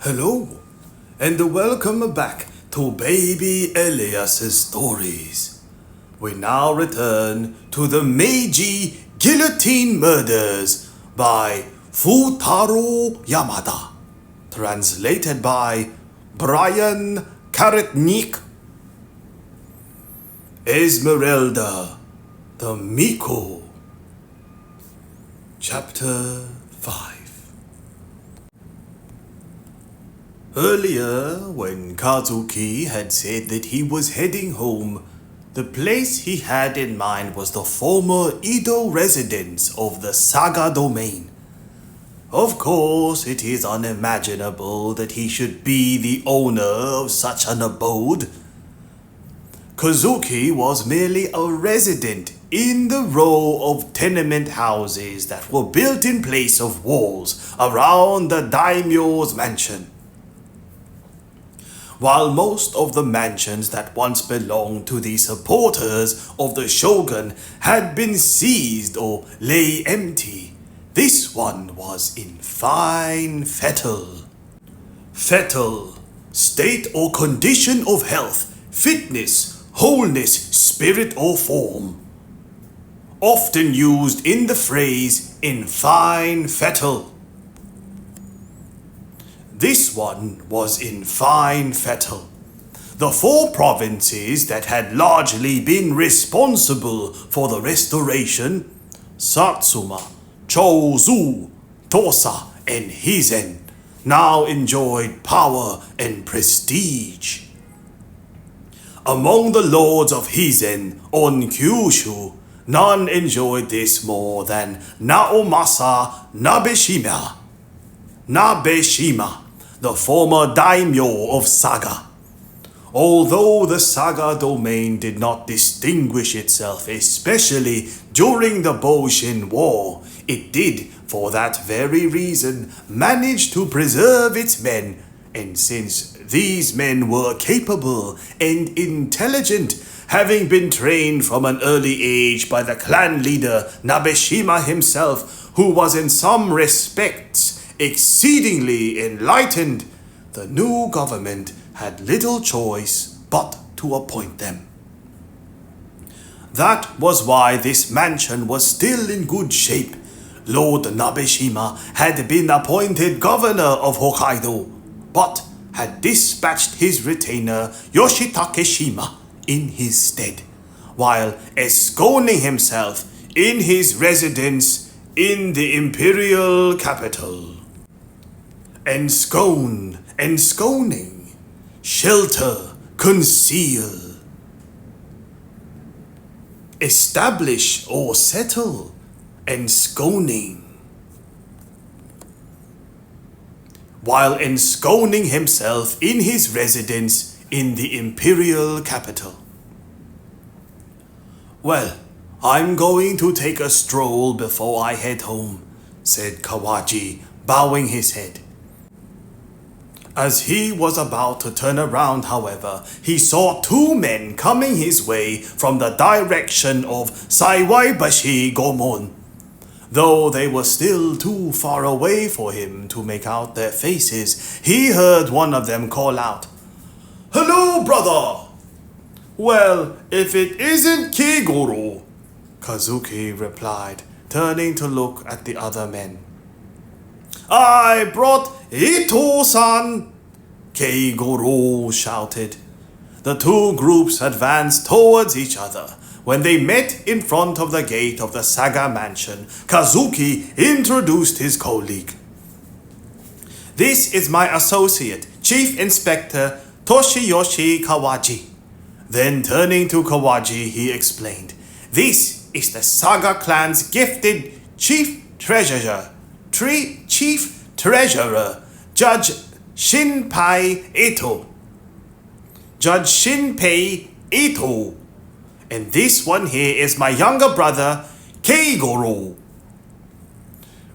Hello, and welcome back to Baby Elias's stories. We now return to the Meiji Guillotine Murders by Fūtarō Yamada, translated by Bryan, Karetnyk. Esmeralda the Miko. Chapter 5. Earlier, when Kazuki had said that he was heading home, the place he had in mind was the former Edo residence of the Saga domain. Of course, it is unimaginable that he should be the owner of such an abode. Kazuki was merely a resident in the row of tenement houses that were built in place of walls around the daimyo's mansion. While most of the mansions that once belonged to the supporters of the shogun had been seized or lay empty, this one was in fine fettle. Fettle, state or condition of health, fitness, wholeness, spirit or form. Often used in the phrase in fine fettle. This one was in fine fettle. The four provinces that had largely been responsible for the restoration, Satsuma, Chozu, Tosa, and Hizen, now enjoyed power and prestige. Among the lords of Hizen on Kyushu, none enjoyed this more than Naomasa Nabeshima, the former daimyo of Saga. Although the Saga domain did not distinguish itself, especially during the Boshin War, it did, for that very reason, manage to preserve its men, and since these men were capable and intelligent, having been trained from an early age by the clan leader Nabeshima himself, who was in some respects exceedingly enlightened, the new government had little choice but to appoint them. That was why this mansion was still in good shape. Lord Nabeshima had been appointed governor of Hokkaido, but had dispatched his retainer Yoshitake Shima in his stead, while ensconcing himself in his residence in the imperial capital. Ensconing, shelter, conceal. Establish or settle, ensconing. While ensconcing himself in his residence in the imperial capital. Well, I'm going to take a stroll before I head home, said Kawaji, bowing his head. As he was about to turn around, however, he saw two men coming his way from the direction of Saiwaibashi Gomon. Though they were still too far away for him to make out their faces, he heard one of them call out, "Hello, brother!" "Well, if it isn't Keigoro," Kazuki replied, turning to look at the other men. "I brought Ito-san!" Keigoro shouted. The two groups advanced towards each other. When they met in front of the gate of the Saga mansion, Kazuki introduced his colleague. "This is my associate, Chief Inspector Toshiyoshi Kawaji." Then turning to Kawaji, he explained, "This is the Saga clan's gifted Chief Treasurer, Judge Shinpei Ito. Judge Shinpei Ito. And this one here is my younger brother, Keigoro."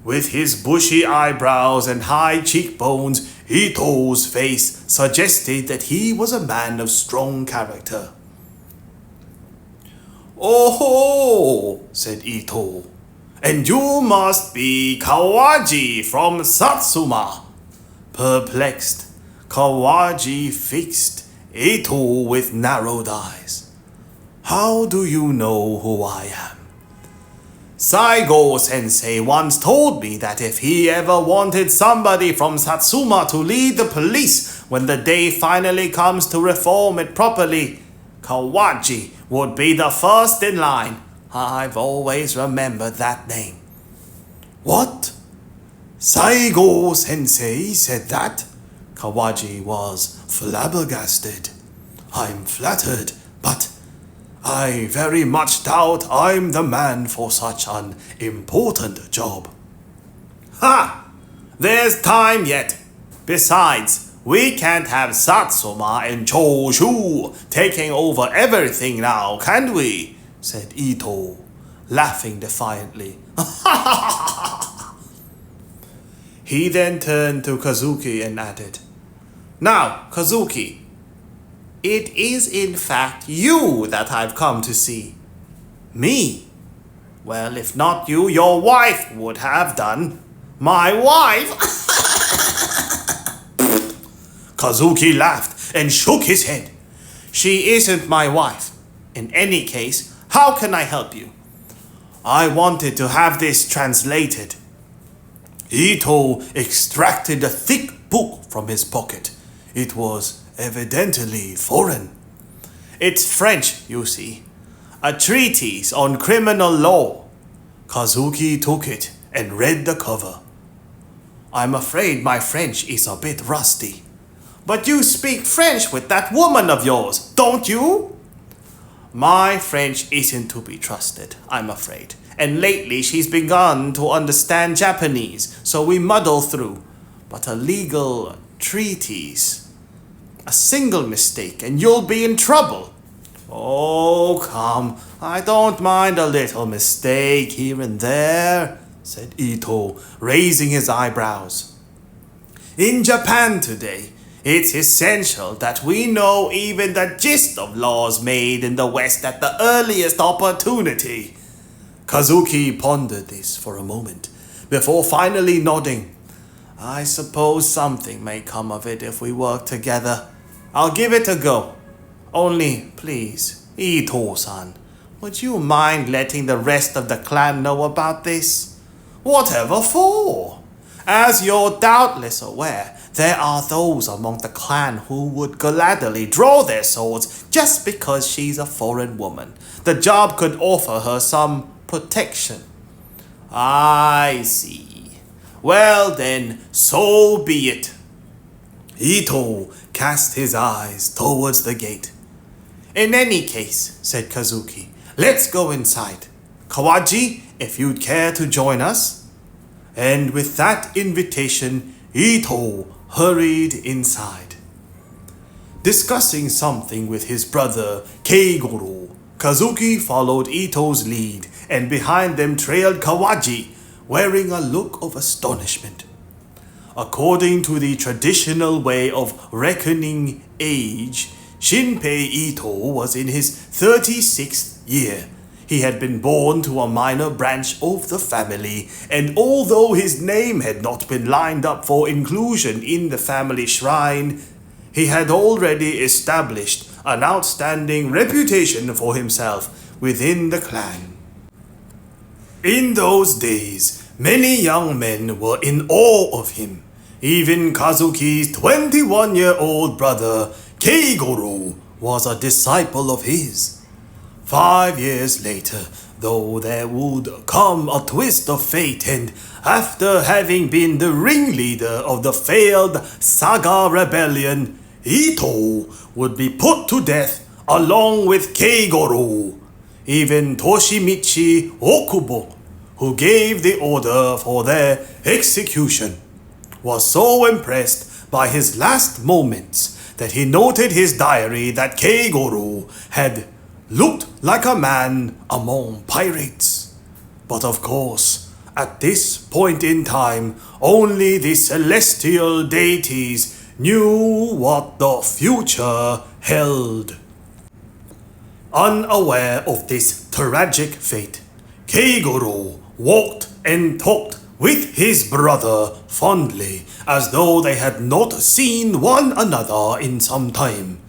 With his bushy eyebrows and high cheekbones, Ito's face suggested that he was a man of strong character. "Oh-ho," said Ito. "And you must be Kawaji from Satsuma." Perplexed, Kawaji fixed Ito with narrowed eyes. How do you know who I am? Saigo-sensei once told me that if he ever wanted somebody from Satsuma to lead the police when the day finally comes to reform it properly, Kawaji would be the first in line. I've always remembered that name. What? Saigo-sensei said that? Kawaji was flabbergasted. I'm flattered, but I very much doubt I'm the man for such an important job. Ha! There's time yet. Besides, we can't have Satsuma and Chōshū taking over everything now, can we? Said Ito, laughing defiantly. He then turned to Kazuki and added, Now, Kazuki, it is in fact you that I've come to see. Me? Well, if not you, your wife would have done. My wife? Kazuki laughed and shook his head. She isn't my wife. In any case, how can I help you? I wanted to have this translated. Ito extracted a thick book from his pocket. It was evidently foreign. It's French, you see. A treatise on criminal law. Kazuki took it and read the cover. I'm afraid my French is a bit rusty. But you speak French with that woman of yours, don't you? My French isn't to be trusted, I'm afraid. And lately she's begun to understand Japanese, so we muddle through. But a legal treatise, a single mistake, and you'll be in trouble. Oh, come, I don't mind a little mistake here and there, said Ito, raising his eyebrows. In Japan today, it's essential that we know even the gist of laws made in the West at the earliest opportunity. Kazuki pondered this for a moment, before finally nodding. I suppose something may come of it if we work together. I'll give it a go. Only, please, Ito-san, would you mind letting the rest of the clan know about this? Whatever for? As you're doubtless aware, there are those among the clan who would gladly draw their swords just because she's a foreign woman. The job could offer her some protection. I see. Well then, so be it. Ito cast his eyes towards the gate. In any case, said Kazuki, let's go inside. Kawaji, if you'd care to join us. And with that invitation, Ito hurried inside. Discussing something with his brother Heikurō, Kazuki followed Ito's lead, and behind them trailed Kawaji, wearing a look of astonishment. According to the traditional way of reckoning age, Shinpei Ito was in his 36th year. He had been born to a minor branch of the family, and although his name had not been lined up for inclusion in the family shrine, he had already established an outstanding reputation for himself within the clan. In those days, many young men were in awe of him. Even Kazuki's 21-year-old brother, Heikurō, was a disciple of his. 5 years later, though there would come a twist of fate, and after having been the ringleader of the failed Saga Rebellion, Ito would be put to death along with Heikurō. Even Toshimichi Okubo, who gave the order for their execution, was so impressed by his last moments that he noted his diary that Heikurō had looked like a man among pirates. But of course, at this point in time, only the celestial deities knew what the future held. Unaware of this tragic fate, Heikurō walked and talked with his brother fondly as though they had not seen one another in some time.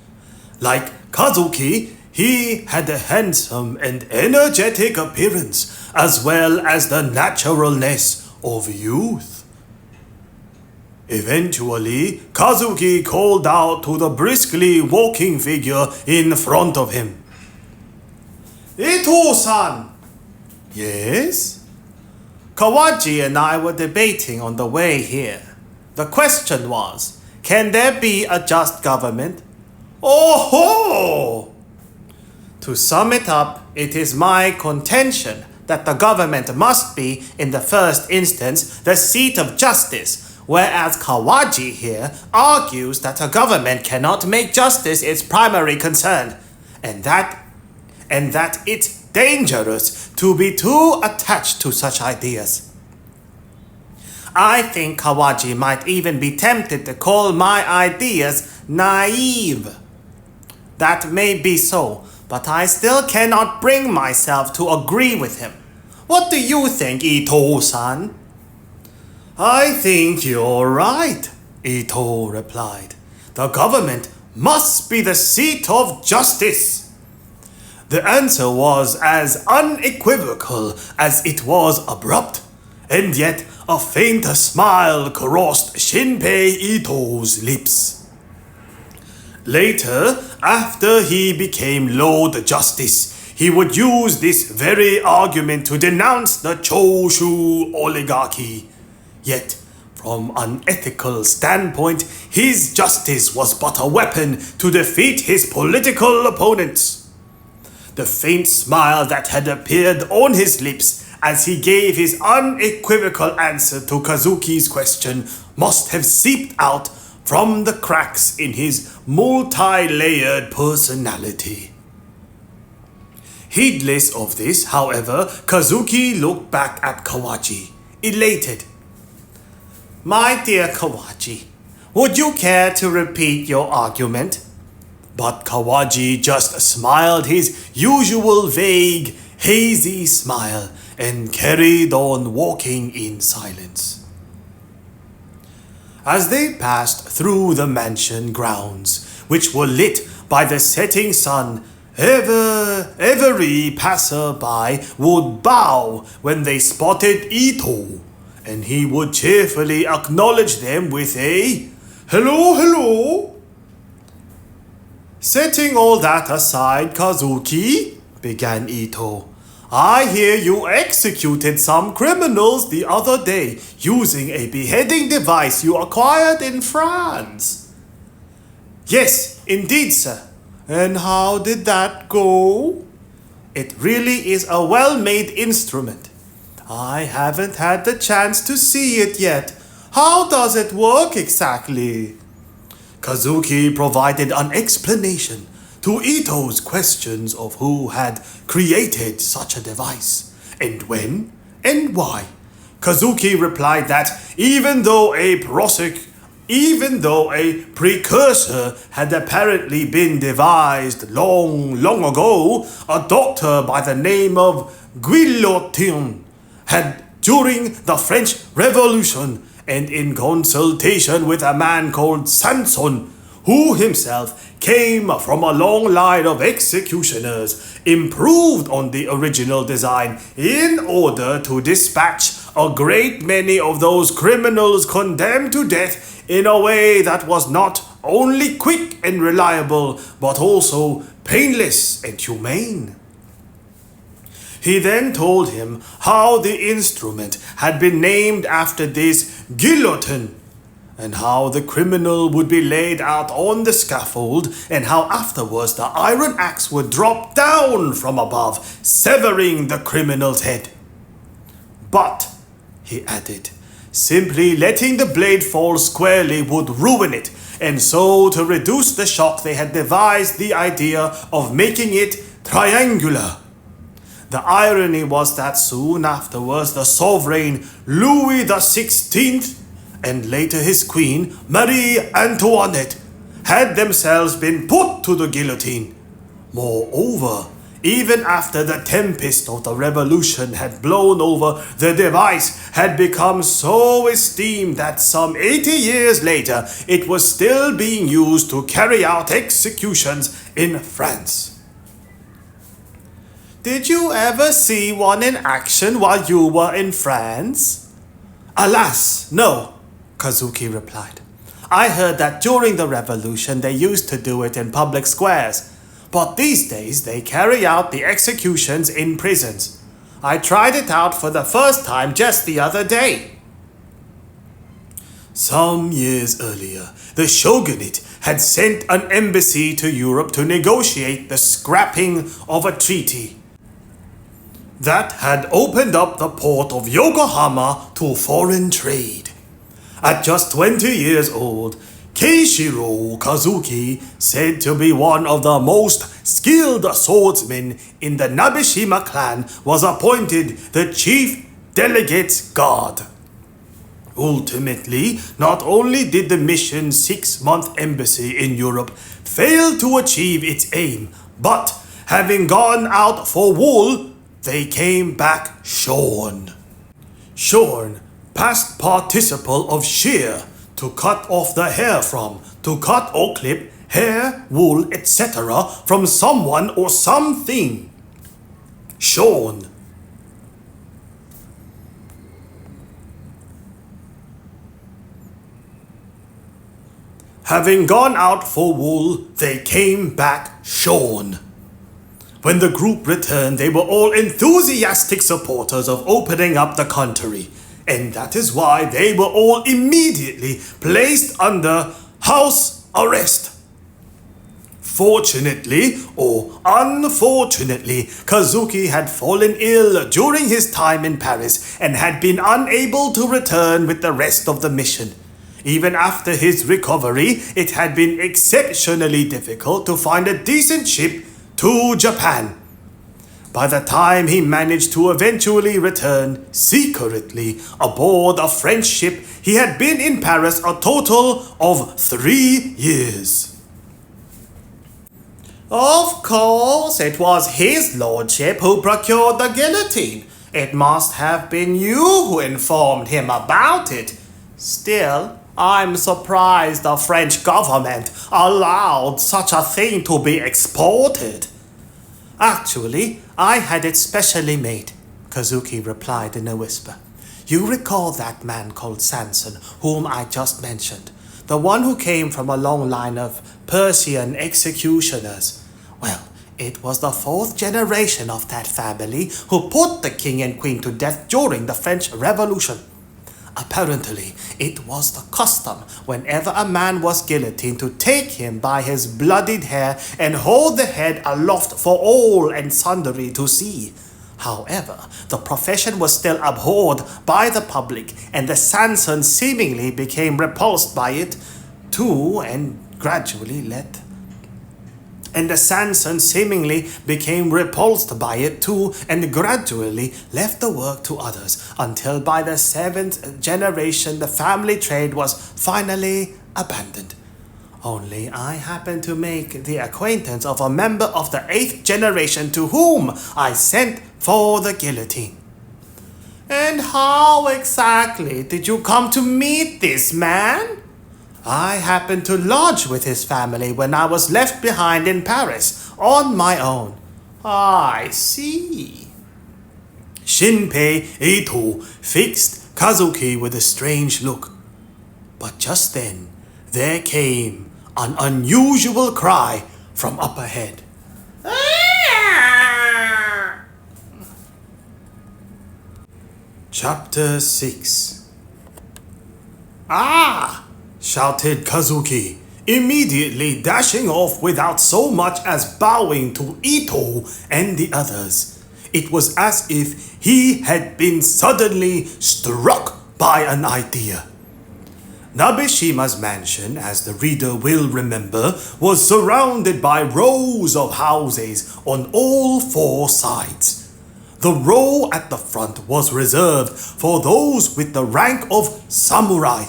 Like Kazuki, he had a handsome and energetic appearance, as well as the naturalness of youth. Eventually, Kazuki called out to the briskly walking figure in front of him. "Ito-san!" "Yes?" "Kawaji and I were debating on the way here. The question was, can there be a just government?" "Oh ho!" "To sum it up, it is my contention that the government must be, in the first instance, the seat of justice, whereas Kawaji here argues that a government cannot make justice its primary concern, and that it's dangerous to be too attached to such ideas. I think Kawaji might even be tempted to call my ideas naive. That may be so, but I still cannot bring myself to agree with him. What do you think, Ito-san?" "I think you're right," Ito replied. "The government must be the seat of justice." The answer was as unequivocal as it was abrupt, and yet a faint smile crossed Shinpei Ito's lips. Later, after he became Lord Justice, he would use this very argument to denounce the Choshu oligarchy. Yet, from an ethical standpoint, his justice was but a weapon to defeat his political opponents. The faint smile that had appeared on his lips as he gave his unequivocal answer to Kazuki's question must have seeped out from the cracks in his multi-layered personality. Heedless of this, however, Kazuki looked back at Kawaji, elated. "My dear Kawaji, would you care to repeat your argument?" But Kawaji just smiled his usual vague, hazy smile and carried on walking in silence. As they passed through the mansion grounds, which were lit by the setting sun, every passer-by would bow when they spotted Ito, and he would cheerfully acknowledge them with a "Hello, hello." "Setting all that aside, Kazuki," began Ito, "I hear you executed some criminals the other day using a beheading device you acquired in France." "Yes, indeed, sir." "And how did that go?" "It really is a well-made instrument." "I haven't had the chance to see it yet. How does it work exactly?" Kazuki provided an explanation to Ito's questions of who had created such a device, and when, and why. Kazuki replied that even though a precursor had apparently been devised long ago, a doctor by the name of Guillotine had, during the French Revolution, and in consultation with a man called Sanson, who himself came from a long line of executioners, improved on the original design in order to dispatch a great many of those criminals condemned to death in a way that was not only quick and reliable, but also painless and humane. He then told him how the instrument had been named after this guillotine, and how the criminal would be laid out on the scaffold, and how afterwards the iron axe would drop down from above, severing the criminal's head. "But," he added, "simply letting the blade fall squarely would ruin it, and so to reduce the shock they had devised the idea of making it triangular. The irony was that soon afterwards the sovereign Louis XVI and later his queen Marie Antoinette had themselves been put to the guillotine. Moreover, Even after the tempest of the revolution had blown over, the device had become so esteemed that some 80 years later it was still being used to carry out executions in France. Did you ever see one in action while you were in France? Alas, no, Kazuki replied. I heard that during the revolution they used to do it in public squares, but these days they carry out the executions in prisons. I tried it out for the first time just the other day. Some years earlier, the shogunate had sent an embassy to Europe to negotiate the scrapping of a treaty that had opened up the port of Yokohama to foreign trade. At just 20 years old, Keishiro Kazuki, said to be one of the most skilled swordsmen in the Nabeshima clan, was appointed the chief delegate's guard. Ultimately, not only did the mission's 6-month embassy in Europe fail to achieve its aim, but having gone out for wool, they came back shorn. Shorn, past participle of shear, to cut off the hair from, to cut or clip hair, wool, etc. from someone or something. Shorn. Having gone out for wool, they came back shorn. When the group returned, they were all enthusiastic supporters of opening up the country, and that is why they were all immediately placed under house arrest. Fortunately or unfortunately, Kazuki had fallen ill during his time in Paris and had been unable to return with the rest of the mission. Even after his recovery, it had been exceptionally difficult to find a decent ship to Japan. By the time he managed to eventually return secretly aboard a French ship, he had been in Paris a total of 3 years. Of course, it was his lordship who procured the guillotine. It must have been you who informed him about it. Still, I'm surprised the French government allowed such a thing to be exported. Actually, I had it specially made, Kazuki replied in a whisper. You recall that man called Sanson, whom I just mentioned, the one who came from a long line of Persian executioners. Well, it was the 4th generation of that family who put the king and queen to death during the French Revolution. Apparently, it was the custom whenever a man was guillotined to take him by his bloodied hair and hold the head aloft for all and sundry to see. However, the profession was still abhorred by the public, and the Sanson seemingly became repulsed by it too, and gradually let and the Sanson seemingly became repulsed by it too and gradually left the work to others, until by the 7th generation the family trade was finally abandoned. Only I happened to make the acquaintance of a member of the 8th generation to whom I sent for the guillotine. And how exactly did you come to meet this man? I happened to lodge with his family when I was left behind in Paris on my own. I see. Shinpei Ito fixed Kazuki with a strange look. But just then, there came an unusual cry from up ahead. Chapter 6. Ah! Shouted Kazuki, immediately dashing off without so much as bowing to Ito and the others. It was as if he had been suddenly struck by an idea. Nabeshima's mansion, as the reader will remember, was surrounded by rows of houses on all 4 sides. The row at the front was reserved for those with the rank of samurai,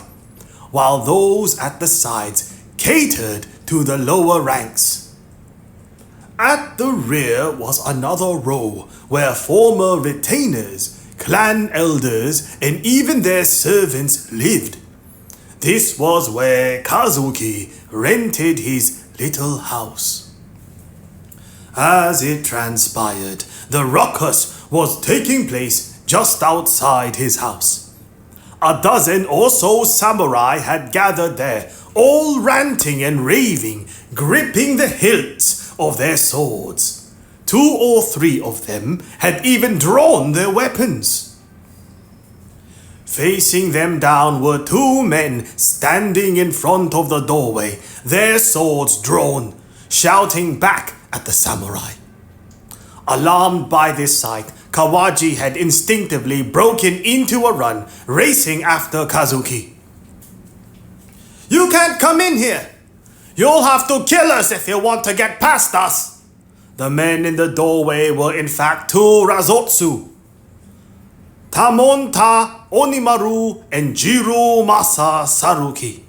while those at the sides catered to the lower ranks. At the rear was another row where former retainers, clan elders, and even their servants lived. This was where Kazuki rented his little house. As it transpired, the ruckus was taking place just outside his house. A dozen or so samurai had gathered there, all ranting and raving, gripping the hilts of their swords. 2 or 3 of them had even drawn their weapons. Facing them down were 2 men standing in front of the doorway, their swords drawn, shouting back at the samurai. Alarmed by this sight, Kawaji had instinctively broken into a run, racing after Kazuki. "You can't come in here! You'll have to kill us if you want to get past us!" The men in the doorway were in fact 2 Razotsu. Tamonta, Onimaru, and Jirōmasa Saruki.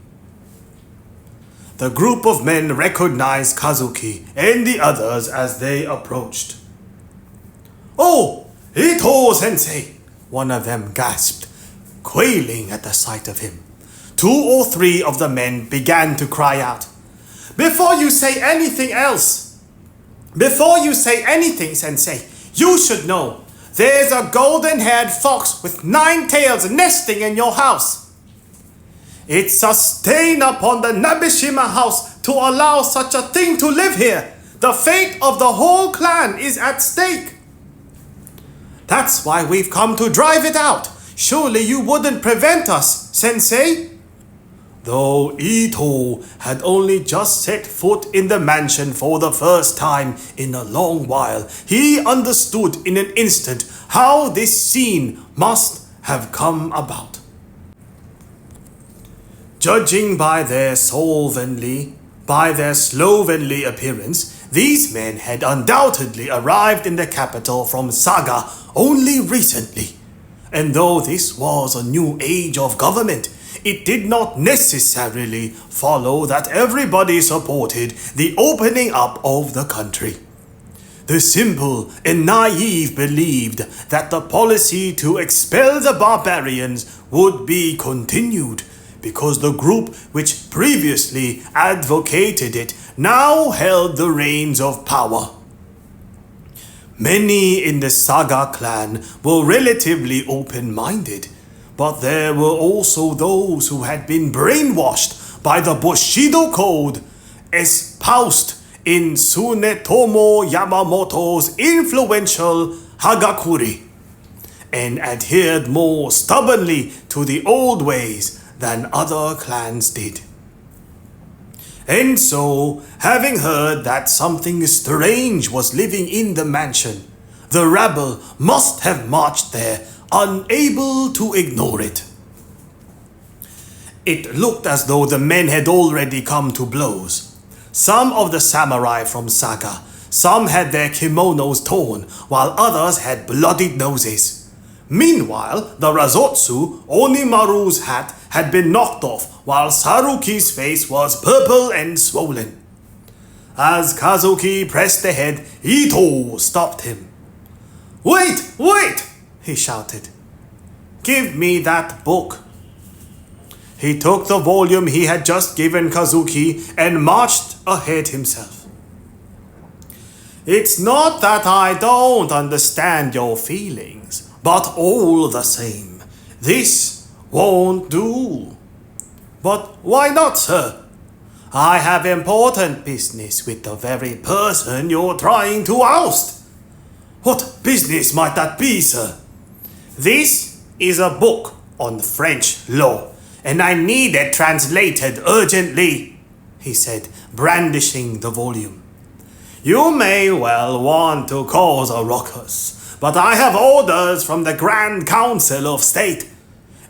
The group of men recognized Kazuki and the others as they approached. "Oh, Ito-sensei!" one of them gasped, quailing at the sight of him. 2 or 3 of the men began to cry out, Before you say anything, sensei, you should know. There's a golden-haired fox with 9 tails nesting in your house. It's a stain upon the Nabeshima house to allow such a thing to live here. The fate of the whole clan is at stake. That's why we've come to drive it out. Surely you wouldn't prevent us, sensei? Though Ito had only just set foot in the mansion for the first time in a long while, he understood in an instant how this scene must have come about. Judging by their slovenly appearance, these men had undoubtedly arrived in the capital from Saga only recently. And though this was a new age of government, it did not necessarily follow that everybody supported the opening up of the country. The simple and naive believed that the policy to expel the barbarians would be continued because the group which previously advocated it now held the reins of power. Many in the Saga clan were relatively open-minded, but there were also those who had been brainwashed by the Bushido Code espoused in Tsunetomo Yamamoto's influential Hagakure, and adhered more stubbornly to the old ways than other clans did. And so, having heard that something strange was living in the mansion, the rabble must have marched there, unable to ignore it. It looked as though the men had already come to blows. Some of the samurai from Saga, some had their kimonos torn, while others had bloodied noses. Meanwhile, the Razotsu, Onimaru's hat, had been knocked off, while Saruki's face was purple and swollen. As Kazuki pressed ahead, Ito stopped him. Wait! He shouted. Give me that book. He took the volume he had just given Kazuki and marched ahead himself. It's not that I don't understand your feelings, but all the same, this won't do. But why not, sir? I have important business with the very person you're trying to oust. What business might that be, sir? This is a book on French law, and I need it translated urgently, he said, brandishing the volume. You may well want to cause a ruckus, but I have orders from the Grand Council of State.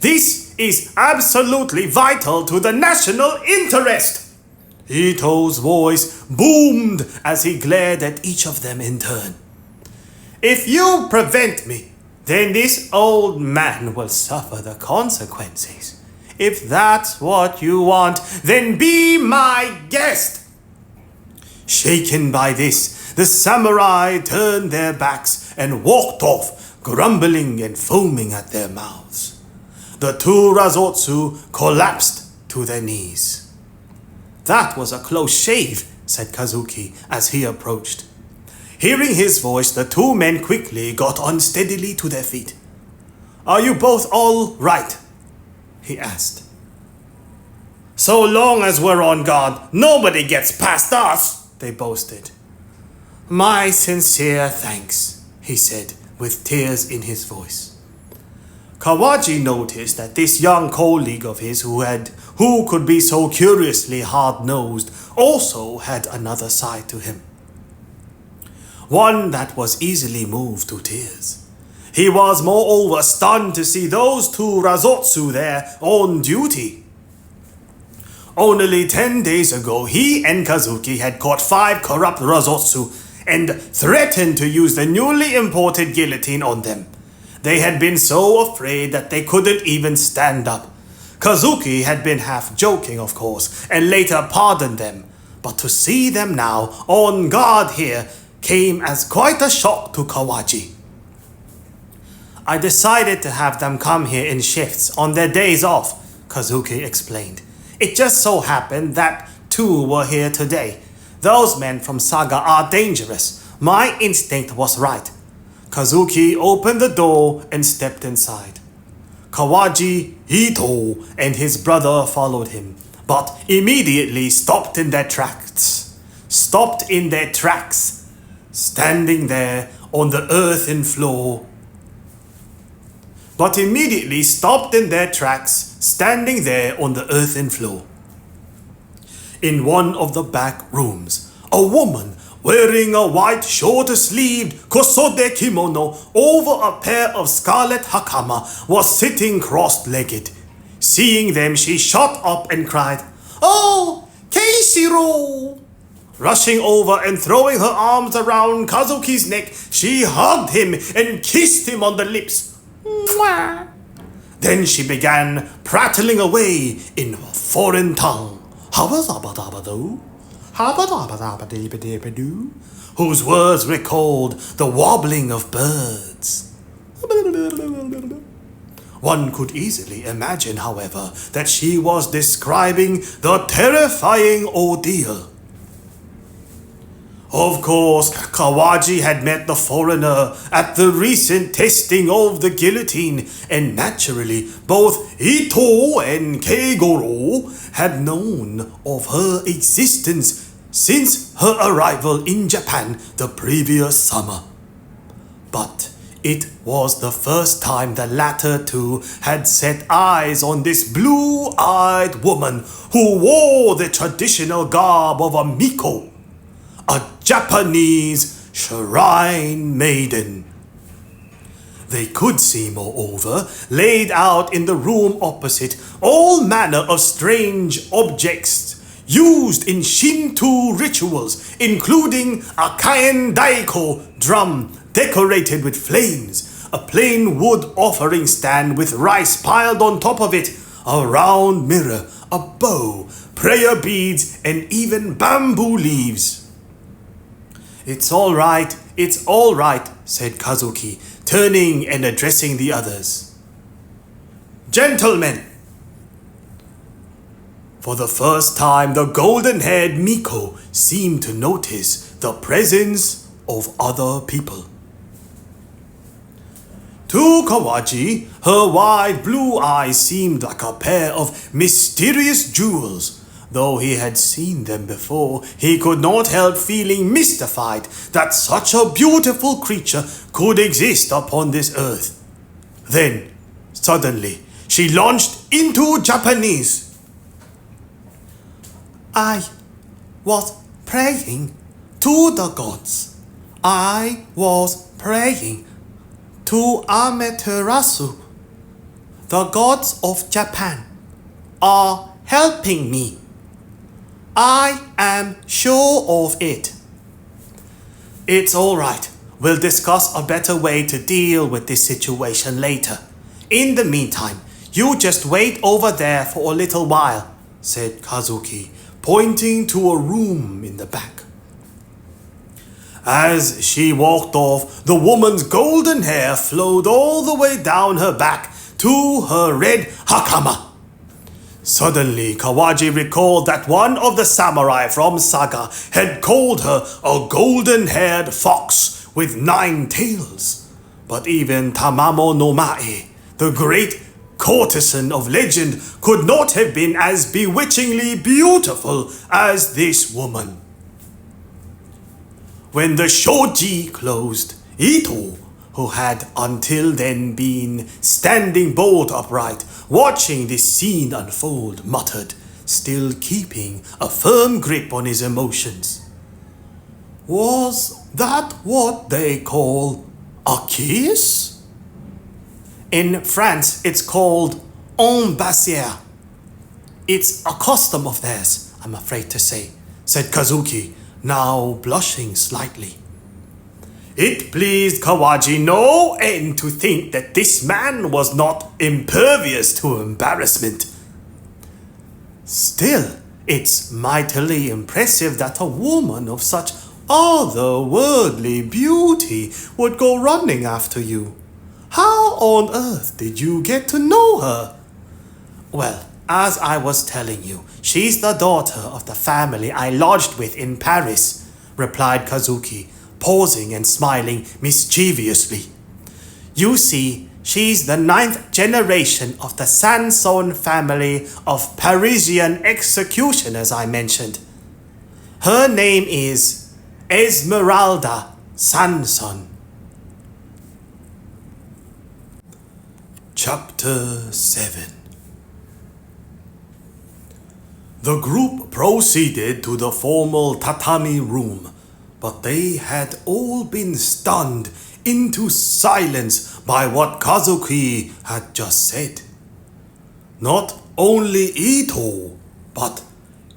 This is absolutely vital to the national interest. Ito's voice boomed as he glared at each of them in turn. If you prevent me, then this old man will suffer the consequences. If that's what you want, then be my guest. Shaken by this, the samurai turned their backs and walked off, grumbling and foaming at their mouths. The two Razotsu collapsed to their knees. "That was a close shave," said Kazuki as he approached. Hearing his voice, the two men quickly got unsteadily to their feet. "Are you both all right?" he asked. "So long as we're on guard, nobody gets past us," they boasted. "My sincere thanks," he said with tears in his voice. Kawaji noticed that this young colleague of his who could be so curiously hard-nosed also had another side to him. One that was easily moved to tears. He was moreover stunned to see those two Razotsu there on duty. Only 10 days ago, he and Kazuki had caught 5 corrupt Razotsu and threatened to use the newly imported guillotine on them. They had been so afraid that they couldn't even stand up. Kazuki had been half joking, of course, and later pardoned them. But to see them now on guard here came as quite a shock to Kawaji. "I decided to have them come here in shifts on their days off," Kazuki explained. "It just so happened that 2 were here today. Those men from Saga are dangerous. My instinct was right." Kazuki opened the door and stepped inside. Kawaji, Ito, and his brother followed him, but immediately stopped in their tracks, standing there on the earthen floor. In one of the back rooms, a woman wearing a white short-sleeved kosode kimono over a pair of scarlet hakama was sitting cross-legged. Seeing them, she shot up and cried, "Oh, Keishiro!" Rushing over and throwing her arms around Kazuki's neck, she hugged him and kissed him on the lips. Mwah! Then she began prattling away in a foreign tongue, whose words recalled the wobbling of birds. One could easily imagine, however, that she was describing the terrifying ordeal. Of course, Kawaji had met the foreigner at the recent testing of the guillotine, and naturally, both Ito and Keigoro had known of her existence since her arrival in Japan the previous summer. But it was the first time the latter two had set eyes on this blue-eyed woman who wore the traditional garb of a Miko, a Japanese shrine maiden. They could see, moreover, laid out in the room opposite, all manner of strange objects used in Shinto rituals, including a kaen daiko drum decorated with flames, a plain wood offering stand with rice piled on top of it, a round mirror, a bow, prayer beads, and even bamboo leaves. It's all right, said Kazuki, turning and addressing the others. Gentlemen! For the first time, the golden-haired Miko seemed to notice the presence of other people. To Kawaji, her wide blue eyes seemed like a pair of mysterious jewels. Though he had seen them before, he could not help feeling mystified that such a beautiful creature could exist upon this earth. Then, suddenly, she launched into Japanese. I was praying to the gods. I was praying to Amaterasu. The gods of Japan are helping me. I am sure of it. It's all right. We'll discuss a better way to deal with this situation later. In the meantime, you just wait over there for a little while, said Kazuki, pointing to a room in the back. As she walked off, the woman's golden hair flowed all the way down her back to her red hakama. Suddenly, Kawaji recalled that one of the samurai from Saga had called her a golden-haired fox with 9 tails. But even Tamamo no Mae, the great courtesan of legend, could not have been as bewitchingly beautiful as this woman. When the shoji closed, Ito, who had until then been standing bolt upright, watching this scene unfold, muttered, still keeping a firm grip on his emotions. Was that what they call a kiss? In France, it's called un baiser. It's a custom of theirs, I'm afraid to say, said Kazuki, now blushing slightly. It pleased Kawaji no end to think that this man was not impervious to embarrassment. Still, it's mightily impressive that a woman of such otherworldly beauty would go running after you. How on earth did you get to know her? Well, as I was telling you, she's the daughter of the family I lodged with in Paris, replied Kazuki, pausing and smiling mischievously. You see, she's the 9th generation of the Sanson family of Parisian executioners I mentioned. Her name is Esmeralda Sanson. Chapter 7. The group proceeded to the formal tatami room, but they had all been stunned into silence by what Kazuki had just said. Not only Ito, but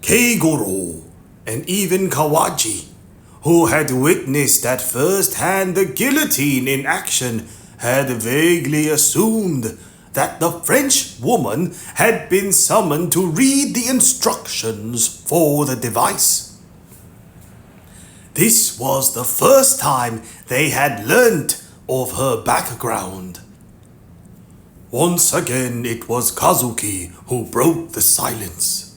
Heikurō and even Kawaji, who had witnessed at first hand the guillotine in action, had vaguely assumed that the French woman had been summoned to read the instructions for the device. This was the first time they had learnt of her background. Once again, it was Kazuki who broke the silence.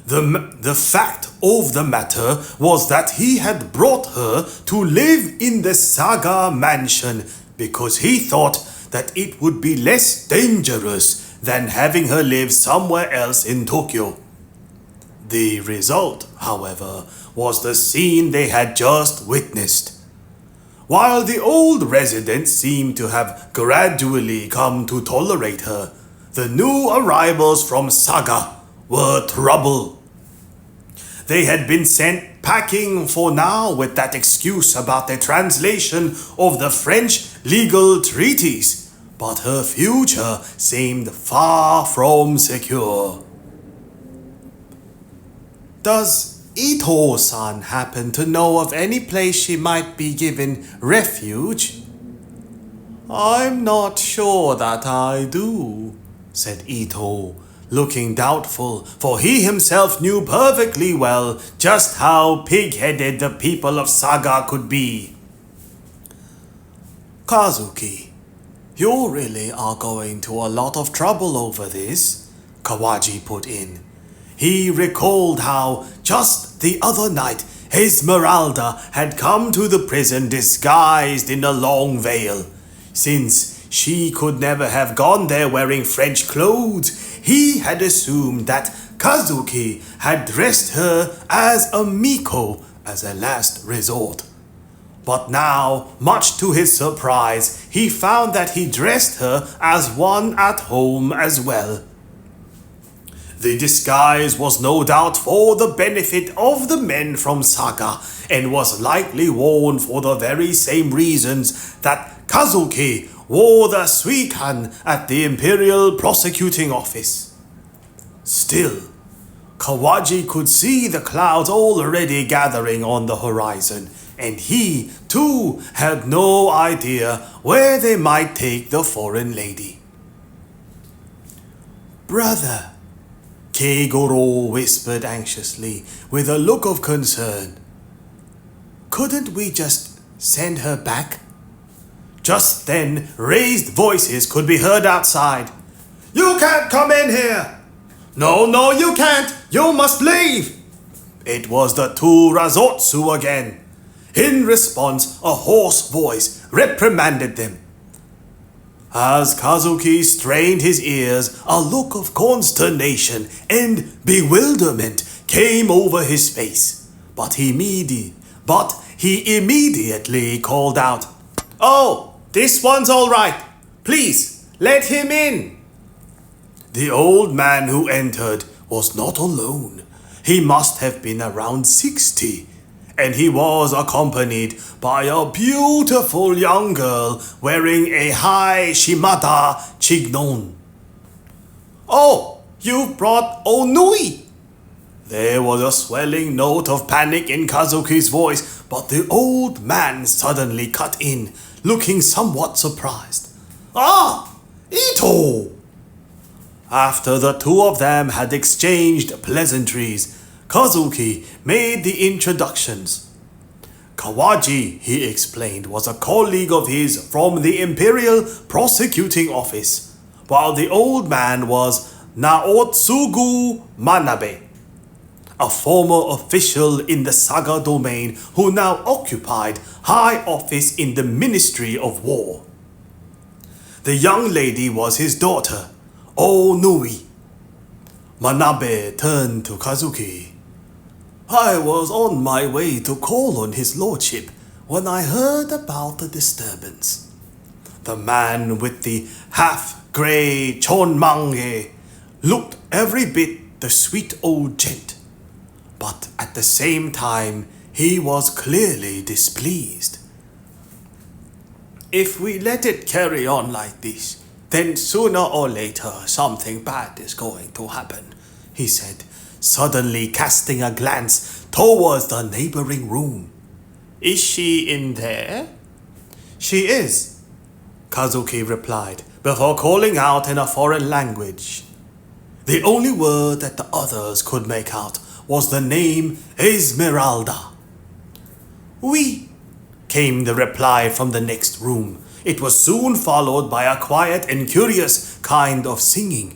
The fact of the matter was that he had brought her to live in the Saga mansion because he thought that it would be less dangerous than having her live somewhere else in Tokyo. The result, however, was the scene they had just witnessed. While the old residents seemed to have gradually come to tolerate her, the new arrivals from Saga were trouble. They had been sent packing for now with that excuse about the translation of the French legal treaties, but her future seemed far from secure. Does Ito-san happen to know of any place she might be given refuge? I'm not sure that I do, said Ito, looking doubtful, for he himself knew perfectly well just how pig-headed the people of Saga could be. Kazuki, you really are going to a lot of trouble over this, Kawaji put in. He recalled how, just the other night, Esmeralda had come to the prison disguised in a long veil. Since she could never have gone there wearing French clothes, he had assumed that Kazuki had dressed her as a Miko as a last resort. But now, much to his surprise, he found that he dressed her as one at home as well. The disguise was no doubt for the benefit of the men from Saga, and was likely worn for the very same reasons that Kazuki wore the suikan at the Imperial Prosecuting Office. Still, Kawaji could see the clouds already gathering on the horizon, and he, too, had no idea where they might take the foreign lady. Brother, Heikurō whispered anxiously, with a look of concern. couldn't we just send her back? Just then, raised voices could be heard outside. You can't come in here! No, you can't! You must leave! It was the two Razotsu again. In response, a hoarse voice reprimanded them. As Kazuki strained his ears, a look of consternation and bewilderment came over his face. But he immediately called out, Oh, this one's all right. Please, let him in. The old man who entered was not alone. He must have been around 60, and he was accompanied by a beautiful young girl wearing a high shimada chignon. Oh, you brought Onui! There was a swelling note of panic in Kazuki's voice, but the old man suddenly cut in, looking somewhat surprised. Ah, Ito! After the two of them had exchanged pleasantries, Kazuki made the introductions. Kawaji, he explained, was a colleague of his from the Imperial Prosecuting Office, while the old man was Naotsugu Manabe, a former official in the Saga domain who now occupied high office in the Ministry of War. The young lady was his daughter, Onui. Manabe turned to Kazuki. I was on my way to call on his lordship when I heard about the disturbance. The man with the half-grey chonmange looked every bit the sweet old gent, but at the same time he was clearly displeased. If we let it carry on like this, then sooner or later something bad is going to happen, he said, suddenly casting a glance towards the neighboring room. Is she in there? She is, Kazuki replied, before calling out in a foreign language. The only word that the others could make out was the name Esmeralda. Oui, came the reply from the next room. It was soon followed by a quiet and curious kind of singing.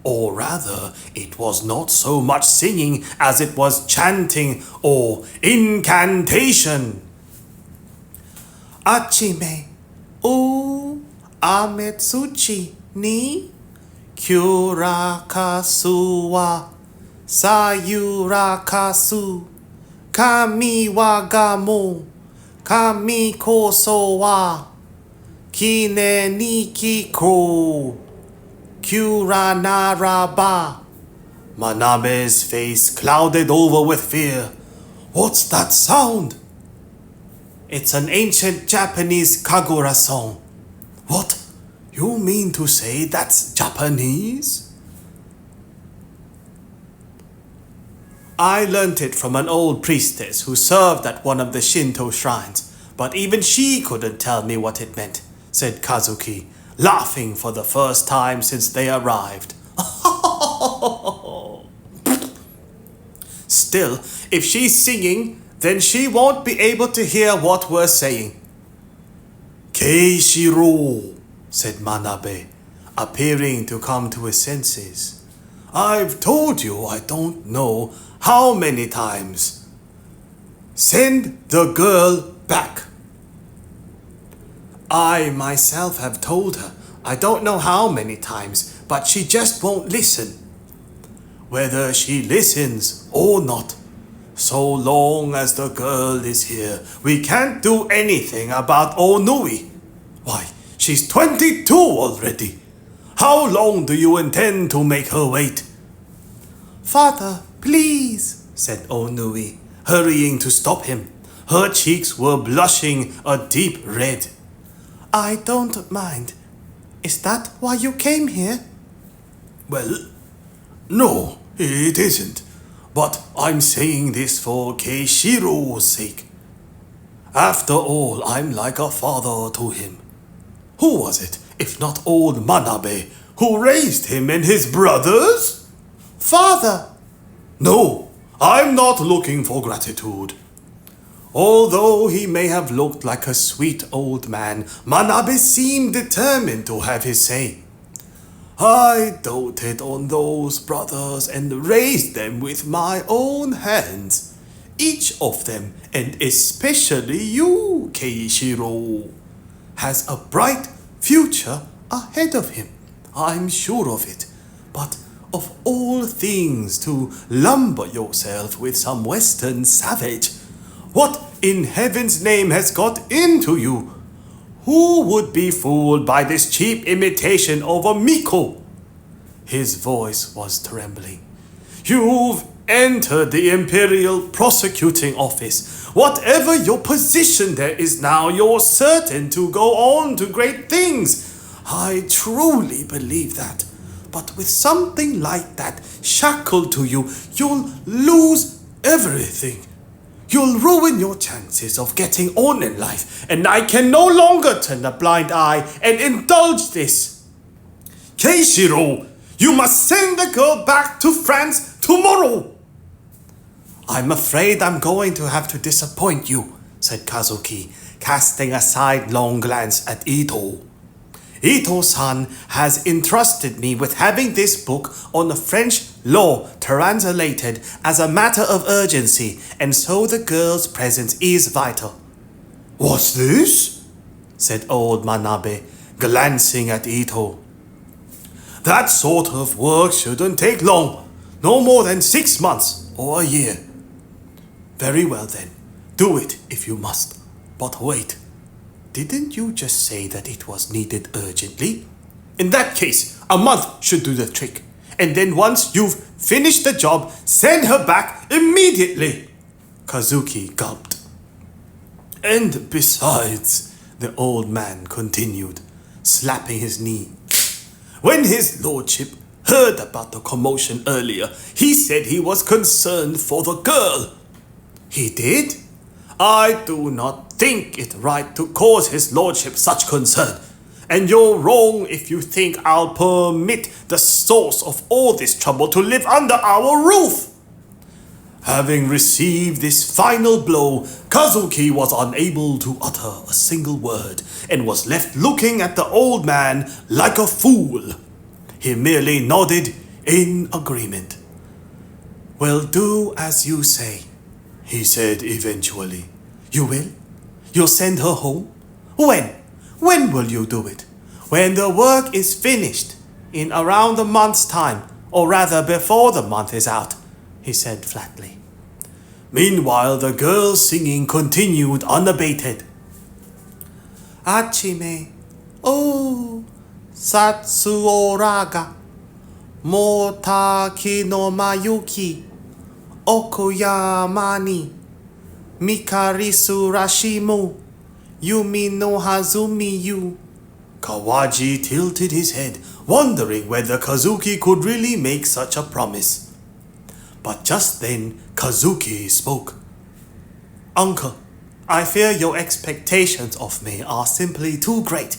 Or rather, it was not so much singing as it was chanting or incantation. Achime u ametsuchi ni kyurakasu wa sayurakasu kami wa gamo kami koso wa kine ni kiko Kuranaraba. Manabe's face clouded over with fear. What's that sound? It's an ancient Japanese Kagura song. What? You mean to say that's Japanese? I learnt it from an old priestess who served at one of the Shinto shrines, but even she couldn't tell me what it meant, said Kazuki, laughing for the first time since they arrived. Still, if she's singing, then she won't be able to hear what we're saying. Keishiro, said Manabe, appearing to come to his senses. I've told you I don't know how many times. Send the girl back. I myself have told her, I don't know how many times, but she just won't listen. Whether she listens or not, so long as the girl is here, we can't do anything about Onui. Why, she's 22 already. How long do you intend to make her wait? Father, please, said Onui, hurrying to stop him. Her cheeks were blushing a deep red. I don't mind. Is that why you came here? Well, no, it isn't. But I'm saying this for Keishiro's sake. After all, I'm like a father to him. Who was it, if not old Manabe, who raised him and his brothers? Father! No, I'm not looking for gratitude. Although he may have looked like a sweet old man, Manabe seemed determined to have his say. I doted on those brothers and raised them with my own hands. Each of them, and especially you, Keishiro, has a bright future ahead of him. I'm sure of it. But of all things, to lumber yourself with some Western savage, what in heaven's name has got into you? Who would be fooled by this cheap imitation of a Miko? His voice was trembling. You've entered the Imperial Prosecuting Office. Whatever your position there is now, you're certain to go on to great things. I truly believe that. But with something like that shackled to you, you'll lose everything. You'll ruin your chances of getting on in life, and I can no longer turn a blind eye and indulge this. Keishiro, you must send the girl back to France tomorrow. I'm afraid I'm going to have to disappoint you, said Kazuki, casting a sidelong glance at Ito. Ito-san has entrusted me with having this book on the French law translated as a matter of urgency, and so the girl's presence is vital. What's this? Said old Manabe, glancing at Ito. That sort of work shouldn't take long, no more than 6 months or a year. Very well then, do it if you must. But wait. Didn't you just say that it was needed urgently? In that case, a month should do the trick. And then once you've finished the job, send her back immediately. Kazuki gulped. And besides, the old man continued, slapping his knee. When his lordship heard about the commotion earlier, he said he was concerned for the girl. He did? I do not think it right to cause his lordship such concern, and you're wrong if you think I'll permit the source of all this trouble to live under our roof. Having received this final blow, Kazuki was unable to utter a single word and was left looking at the old man like a fool. He merely nodded in agreement. Well, do as you say, he said eventually. You will? You'll send her home? When? When will you do it? When the work is finished, in around a month's time, or rather before the month is out, he said flatly. Meanwhile, the girl's singing continued unabated. Achime, oh, Satsuoraga, Motaki no Mayuki, Okoyama ni, Mikarisu Rashimu, Yumi no Hazumi yu. Kawaji tilted his head, wondering whether Kazuki could really make such a promise. But just then, Kazuki spoke. Uncle, I fear your expectations of me are simply too great.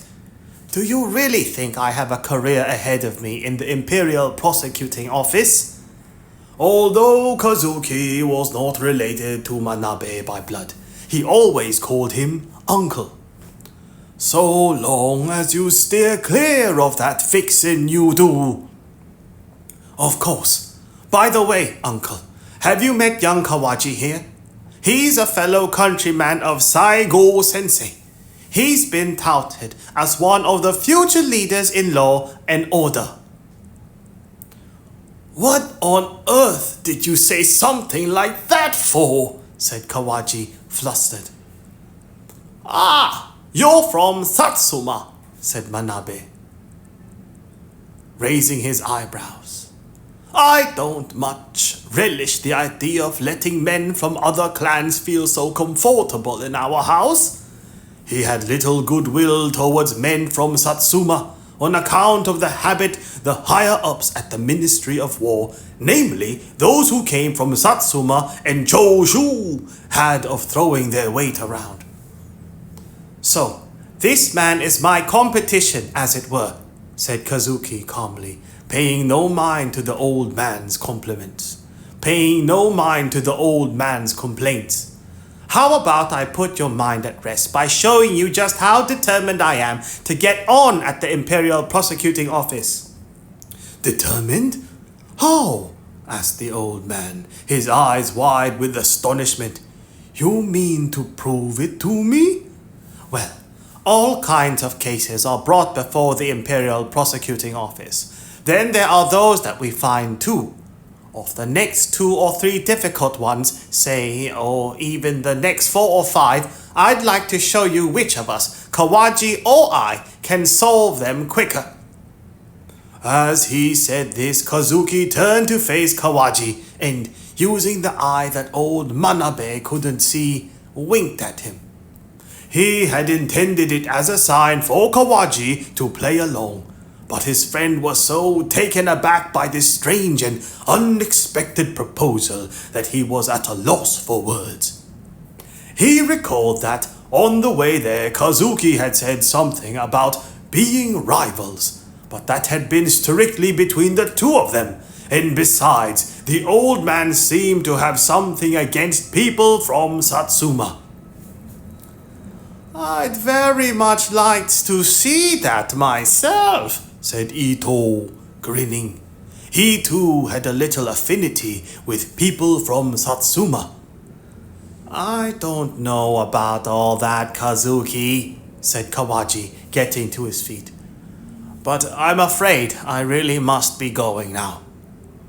Do you really think I have a career ahead of me in the Imperial Prosecuting Office? Although Kazuki was not related to Manabe by blood, he always called him Uncle. So long as you steer clear of that fixin' you do. Of course. By the way, Uncle, have you met young Kawaji here? He's a fellow countryman of Saigo-sensei. He's been touted as one of the future leaders in law and order. What on earth did you say something like that for? Said Kawaji, flustered. Ah, you're from Satsuma, said Manabe, raising his eyebrows. I don't much relish the idea of letting men from other clans feel so comfortable in our house. He had little goodwill towards men from Satsuma on account of the habit the higher-ups at the Ministry of War, namely those who came from Satsuma and Chōshū, had of throwing their weight around. So, this man is my competition, as it were, said Kazuki calmly, paying no mind to the old man's compliments, paying no mind to the old man's complaints. How about I put your mind at rest by showing you just how determined I am to get on at the Imperial Prosecuting Office? Determined? How? Asked the old man, his eyes wide with astonishment. You mean to prove it to me? Well, all kinds of cases are brought before the Imperial Prosecuting Office. Then there are those that we find too. Of the next 2 or 3 difficult ones, say, or even the next 4 or 5, I'd like to show you which of us, Kawaji or I, can solve them quicker. As he said this, Kazuki turned to face Kawaji and, using the eye that old Manabe couldn't see, winked at him. He had intended it as a sign for Kawaji to play along, but his friend was so taken aback by this strange and unexpected proposal that he was at a loss for words. He recalled that, on the way there, Kazuki had said something about being rivals, but that had been strictly between the 2 of them, and besides, the old man seemed to have something against people from Satsuma. I'd very much liked to see that myself, said Ito, grinning. He too had a little affinity with people from Satsuma. I don't know about all that, Kazuki, said Kawaji, getting to his feet. But I'm afraid I really must be going now.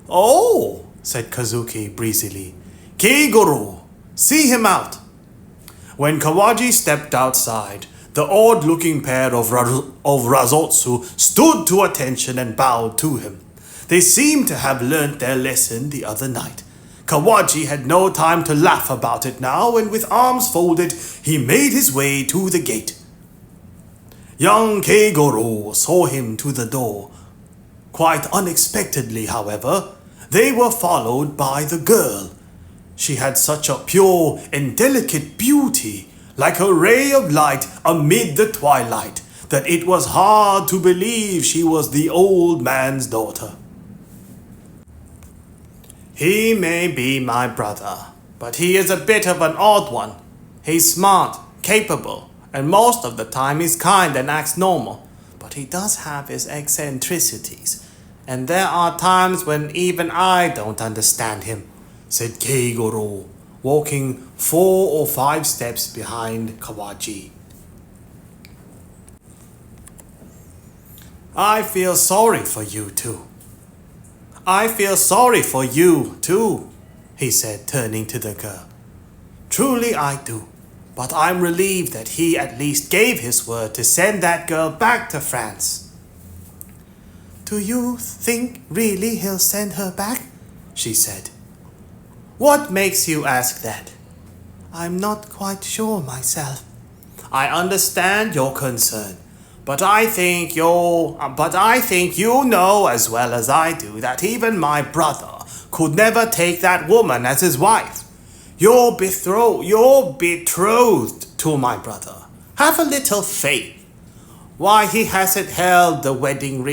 Oh, said Kazuki breezily. Keigoro, see him out. When Kawaji stepped outside, the odd-looking pair of Razotsu stood to attention and bowed to him. They seemed to have learnt their lesson the other night. Kawaji had no time to laugh about it now, and with arms folded, he made his way to the gate. Young Keigoro saw him to the door. Quite unexpectedly, however, they were followed by the girl. She had such a pure and delicate beauty, like a ray of light amid the twilight, that it was hard to believe she was the old man's daughter. He may be my brother, but he is a bit of an odd one. He's smart, capable, and most of the time he's kind and acts normal, but he does have his eccentricities, and there are times when even I don't understand him, said Keigoro, walking 4 or 5 steps behind Kawaji. I feel sorry for you too. I feel sorry for you too, he said, turning to the girl. Truly I do, but I'm relieved that he at least gave his word to send that girl back to France. Do you think really he'll send her back? She said. What makes you ask that? I'm not quite sure myself. I understand your concern, but I think you know as well as I do that even my brother could never take that woman as his wife. You're betrothed to my brother. Have a little faith. Why he hasn't held the wedding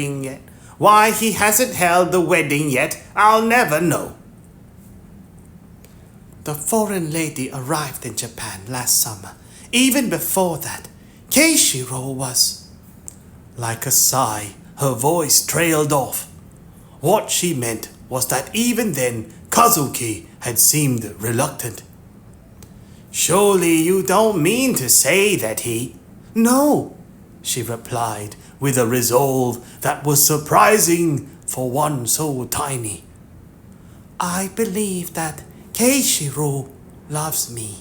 yet, I'll never know. The foreign lady arrived in Japan last summer. Even before that, Keishiro was... Like a sigh, her voice trailed off. What she meant was that even then, Kazuki had seemed reluctant. Surely you don't mean to say that he... No, she replied with a resolve that was surprising for one so tiny. I believe that Keishiro loves me.